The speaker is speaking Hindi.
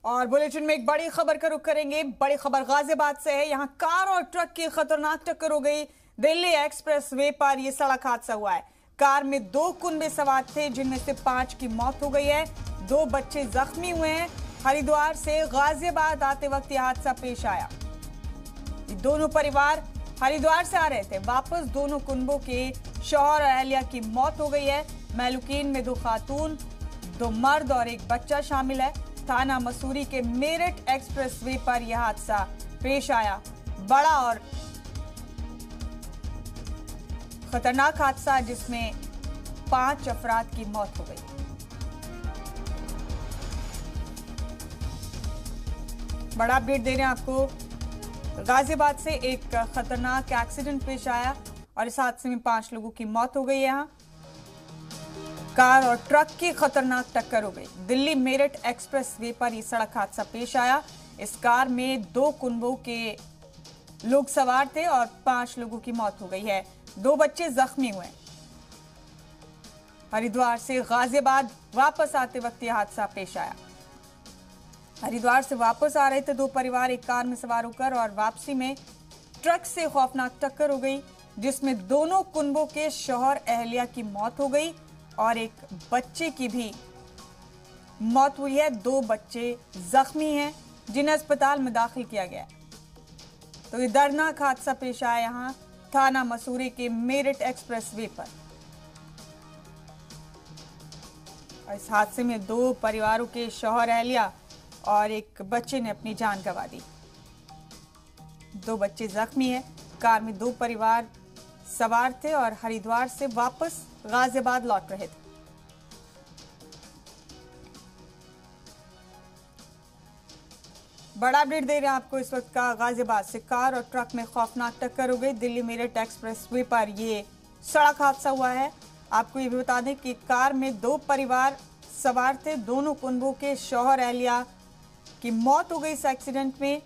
और बुलेटिन में एक बड़ी खबर का रुख करेंगे। बड़ी खबर गाजियाबाद से है। यहां कार और ट्रक की खतरनाक टक्कर हो गई। दिल्ली एक्सप्रेस वे पर यह सड़क हादसा हुआ है। कार में 2 कुनबे सवार थे, जिनमें से 5 की मौत हो गई है। 2 बच्चे जख्मी हुए हैं। हरिद्वार से गाजियाबाद आते वक्त यह हादसा पेश आया। ये दोनों परिवार हरिद्वार से आ रहे थे वापस। दोनों कुनबों के शौहर और अहलिया की मौत हो गई है। महलुकीन में 2 खातून, 2 मर्द और 1 बच्चा शामिल है। थाना मसूरी के मेरठ एक्सप्रेस वे पर यह हादसा पेश आया। बड़ा और खतरनाक हादसा, जिसमें 5 अफराद की मौत हो गई। बड़ा अपडेट दे रहे हैं आपको। गाजियाबाद से एक खतरनाक एक्सीडेंट पेश आया और इस हादसे में 5 लोगों की मौत हो गई है। यहां कार और ट्रक की खतरनाक टक्कर हो गई। दिल्ली मेरठ एक्सप्रेस वे पर यह सड़क हादसा पेश आया। इस कार में 2 कुनबों के लोग सवार थे और 5 लोगों की मौत हो गई है। 2 बच्चे जख्मी हुए। हरिद्वार से गाजियाबाद वापस आते वक्त यह हादसा पेश आया। हरिद्वार से वापस आ रहे थे 2 परिवार एक कार में सवार होकर और वापसी में ट्रक से खौफनाक टक्कर हो गई, जिसमें दोनों कुनबों के शौहर अहलिया की मौत हो गई और एक बच्चे की भी मौत हुई है। 2 बच्चे जख्मी हैं, जिन्हें अस्पताल में दाखिल किया गया है। तो ये दर्दनाक हादसा पेश आया यहां थाना मसूरी के मेरठ एक्सप्रेस वे पर। और इस हादसे में 2 परिवारों के शौहर अहलिया और एक बच्चे ने अपनी जान गंवा दी। 2 बच्चे जख्मी हैं। कार में 2 परिवार सवार थे और हरिद्वार से वापस गाजियाबाद लौट रहे थे। बड़ा अपडेट दे रहे हैं आपको इस वक्त का। गाजियाबाद से कार और ट्रक में खौफनाक टक्कर हो गई। दिल्ली मेरठ एक्सप्रेस वे पर यह सड़क हादसा हुआ है। आपको ये भी बता दें कि कार में 2 परिवार सवार थे। दोनों कुनबों के शौहर अहलिया की मौत हो गई इस एक्सीडेंट में।